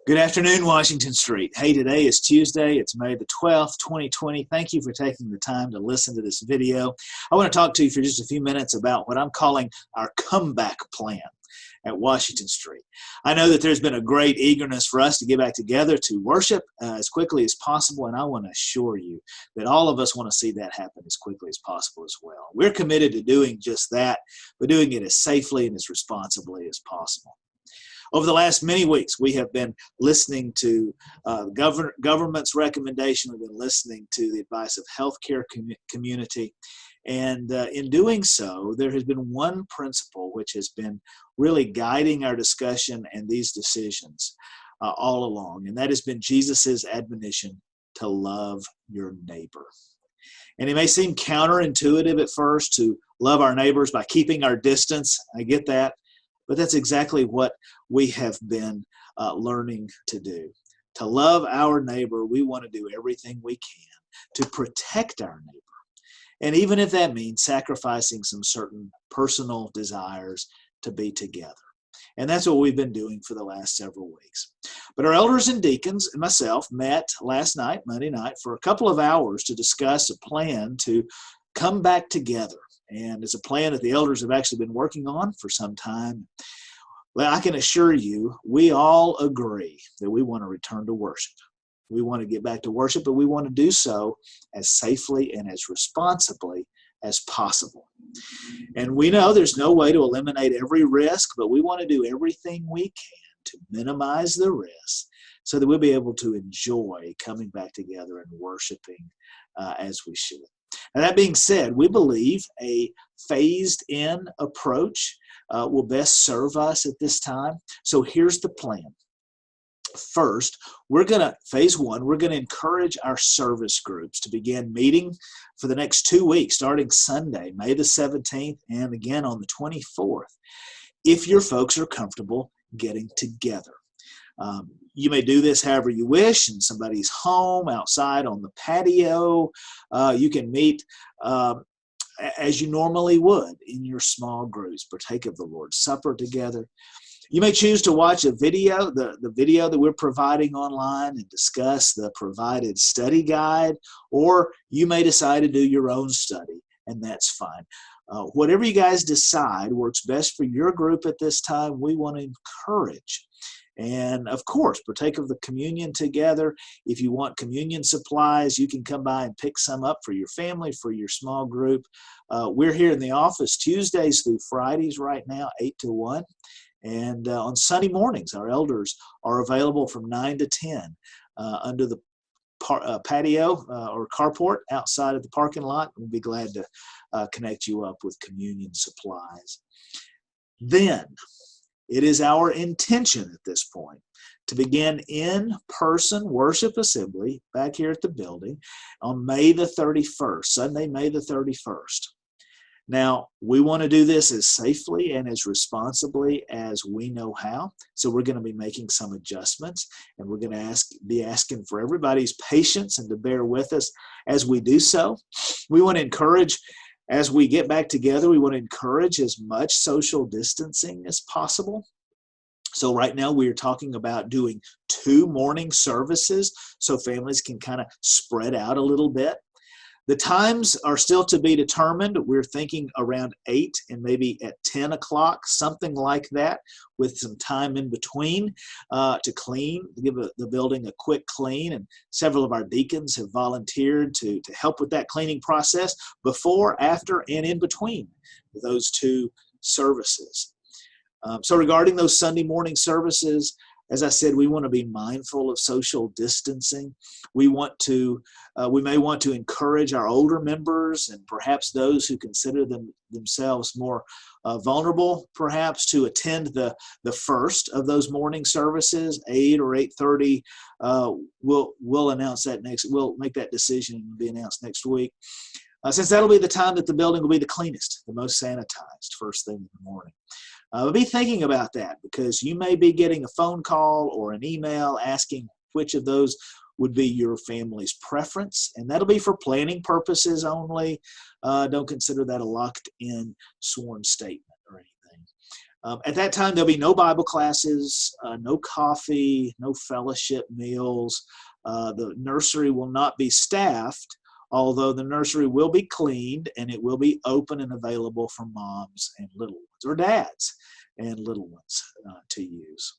Good afternoon, Washington Street. Hey, today is Tuesday. It's May the 12th, 2020. Thank you for taking the time to listen to this video. I want to talk to you for just a few minutes about what I'm calling our comeback plan at Washington Street. I know that there's been a great eagerness for us to get back together to worship as quickly as possible, and I want to assure you that all of us want to see that happen as quickly as possible as well. We're committed to doing just that, but doing it as safely and as responsibly as possible. Over the last many weeks, we have been listening to government's recommendation. We've been listening to the advice of healthcare community. And in doing so, there has been one principle which has been really guiding our discussion and these decisions all along. And that has been Jesus's admonition to love your neighbor. And it may seem counterintuitive at first to love our neighbors by keeping our distance. I get that. But that's exactly what we have been learning to do. To love our neighbor, we want to do everything we can to protect our neighbor. And even if that means sacrificing some certain personal desires to be together. And that's what we've been doing for the last several weeks. But our elders and deacons and myself met last night, Monday night, for a couple of hours to discuss a plan to come back together. And it's a plan that the elders have actually been working on for some time. Well, I can assure you, we all agree that we want to return to worship. We want to get back to worship, but we want to do so as safely and as responsibly as possible. And we know there's no way to eliminate every risk, but we want to do everything we can to minimize the risk so that we'll be able to enjoy coming back together and worshiping as we should. Now, that being said, we believe a phased-in approach will best serve us at this time. So here's the plan. First, phase one, we're going to encourage our service groups to begin meeting for the next 2 weeks, starting Sunday, May the 17th, and again on the 24th, if your folks are comfortable getting together. You may do this however you wish, in somebody's home, outside on the patio. You can meet as you normally would in your small groups, partake of the Lord's Supper together. You may choose to watch a video, the video that we're providing online, and discuss the provided study guide, or you may decide to do your own study, and that's fine. Whatever you guys decide works best for your group at this time, we want to encourage. And of course, partake of the communion together. If you want communion supplies, you can come by and pick some up for your family, for your small group. We're here in the office Tuesdays through Fridays right now, 8 to 1. And on Sunday mornings, our elders are available from 9 to 10 under the patio or carport outside of the parking lot. We'll be glad to connect you up with communion supplies. Then, it is our intention at this point to begin in-person worship assembly back here at the building on May the 31st, Sunday, May the 31st. Now, we want to do this as safely and as responsibly as we know how, so we're going to be making some adjustments, and we're going to be asking for everybody's patience and to bear with us as we do so. We want to encourage, as we get back together, we want to encourage as much social distancing as possible. So right now we are talking about doing 2 morning services so families can kind of spread out a little bit. The times are still to be determined. We're thinking around 8 and maybe at 10 o'clock, something like that, with some time in between to clean, to give the building a quick clean. And several of our deacons have volunteered to help with that cleaning process before, after, and in between those 2 services. So regarding those Sunday morning services, as I said, we want to be mindful of social distancing. We may want to encourage our older members and perhaps those who consider themselves more vulnerable, perhaps, to attend the first of those morning services, 8 or 8:30. We'll announce that we'll make that decision and be announced next week. Since that'll be the time that the building will be the cleanest, the most sanitized, first thing in the morning. Be thinking about that, because you may be getting a phone call or an email asking which of those would be your family's preference, and that'll be for planning purposes only. Don't consider that a locked-in sworn statement or anything. At that time, there'll be no Bible classes, no coffee, no fellowship meals. The nursery will not be staffed, although the nursery will be cleaned and it will be open and available for moms and little ones, or dads and little ones to use.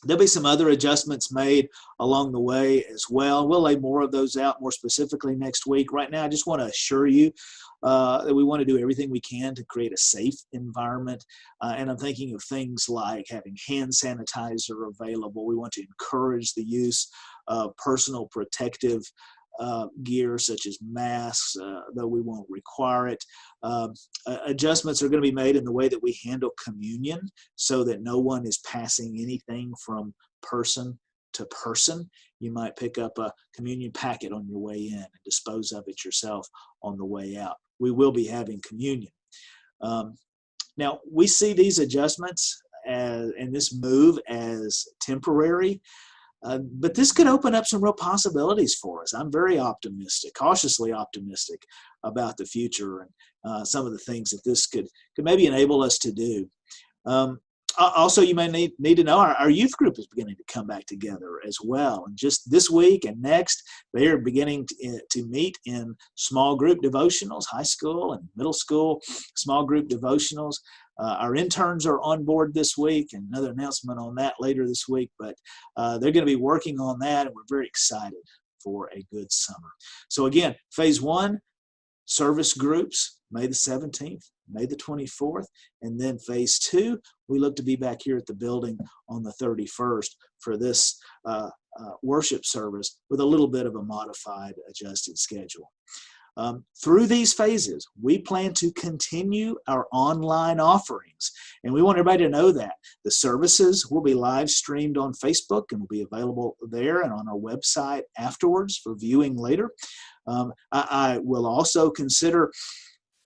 There'll be some other adjustments made along the way as well. We'll lay more of those out more specifically next week. Right now, I just want to assure you that we want to do everything we can to create a safe environment. And I'm thinking of things like having hand sanitizer available. We want to encourage the use of personal protective gear such as masks, though we won't require it. Adjustments are going to be made in the way that we handle communion so that no one is passing anything from person to person. You might pick up a communion packet on your way in and dispose of it yourself on the way out. We will be having communion. Now, we see these adjustments and this move as temporary. But this could open up some real possibilities for us. I'm very optimistic, cautiously optimistic about the future and some of the things that this could maybe enable us to do. Also, you may need to know our youth group is beginning to come back together as well. And just this week and next, they are beginning to meet in small group devotionals, high school and middle school small group devotionals. Our interns are on board this week, and another announcement on that later this week, but they're going to be working on that, and we're very excited for a good summer. So again, phase 1, service groups, May the 17th, May the 24th, and then phase 2, we look to be back here at the building on the 31st for this worship service with a little bit of a modified, adjusted schedule. Through these phases, we plan to continue our online offerings, and we want everybody to know that the services will be live streamed on Facebook and will be available there and on our website afterwards for viewing later. I will also consider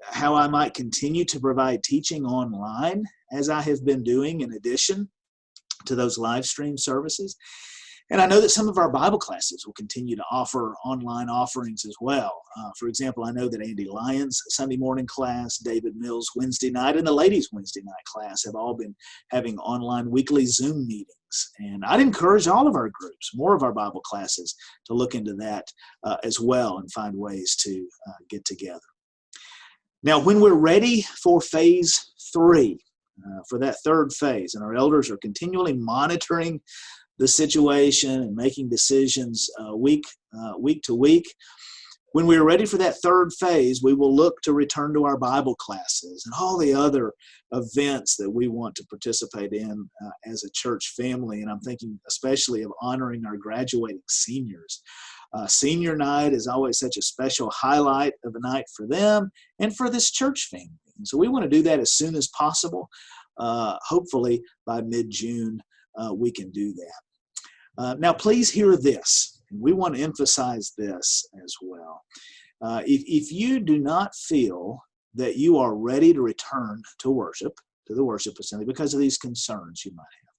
how I might continue to provide teaching online, as I have been doing in addition to those live stream services. And I know that some of our Bible classes will continue to offer online offerings as well. For example, I know that Andy Lyons' Sunday morning class, David Mills' Wednesday night, and the ladies' Wednesday night class have all been having online weekly Zoom meetings. And I'd encourage all of our groups, more of our Bible classes, to look into that as well and find ways to get together. Now, when we're ready for phase 3, for that third phase, and our elders are continually monitoring the situation and making decisions week to week. When we are ready for that third phase, we will look to return to our Bible classes and all the other events that we want to participate in as a church family. And I'm thinking especially of honoring our graduating seniors. Senior night is always such a special highlight of a night for them and for this church family. And so we want to do that as soon as possible. Hopefully by mid-June, we can do that. Now, please hear this. We want to emphasize this as well. If you do not feel that you are ready to return to worship, to the worship assembly, because of these concerns you might have,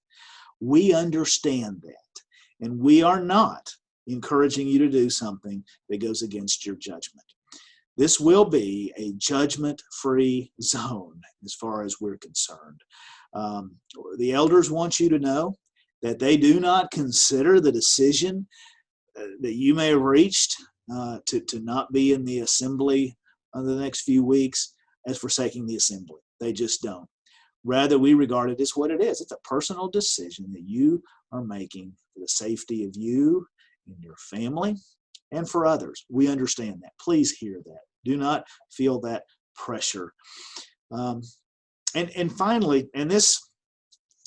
we understand that. And we are not encouraging you to do something that goes against your judgment. This will be a judgment-free zone as far as we're concerned. The elders want you to know that they do not consider the decision that you may have reached to not be in the assembly in the next few weeks as forsaking the assembly. They just don't. Rather, we regard it as what it is. It's a personal decision that you are making for the safety of you and your family and for others. We understand that. Please hear that. Do not feel that pressure. And finally, and this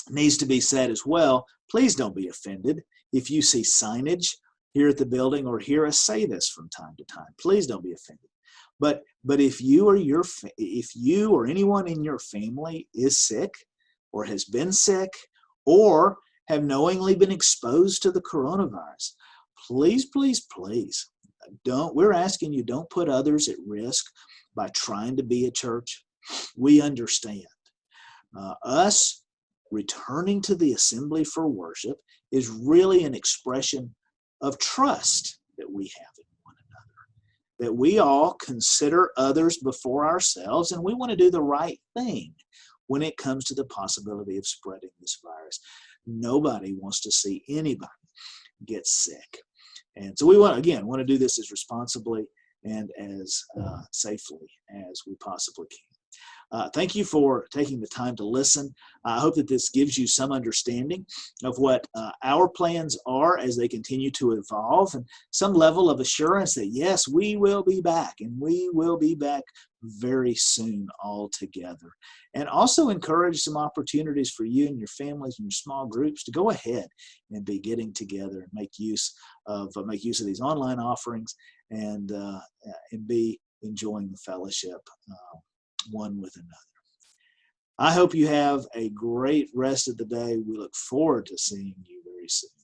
needs to be said as well, please don't be offended if you see signage here at the building or hear us say this from time to time. Please don't be offended. But if you or anyone in your family is sick or has been sick or have knowingly been exposed to the coronavirus, please, we're asking you, don't put others at risk by trying to be a church. We understand. Us returning to the assembly for worship is really an expression of trust that we have in one another, that we all consider others before ourselves, and we want to do the right thing. when it comes to the possibility of spreading this virus. Nobody wants to see anybody get sick. And so we want to do this as responsibly and as safely as we possibly can. Thank you for taking the time to listen. I hope that this gives you some understanding of what our plans are as they continue to evolve, and some level of assurance that, yes, we will be back, and we will be back very soon all together. And also encourage some opportunities for you and your families and your small groups to go ahead and be getting together and make use of these online offerings and be enjoying the fellowship one with another. I hope you have a great rest of the day. We look forward to seeing you very soon.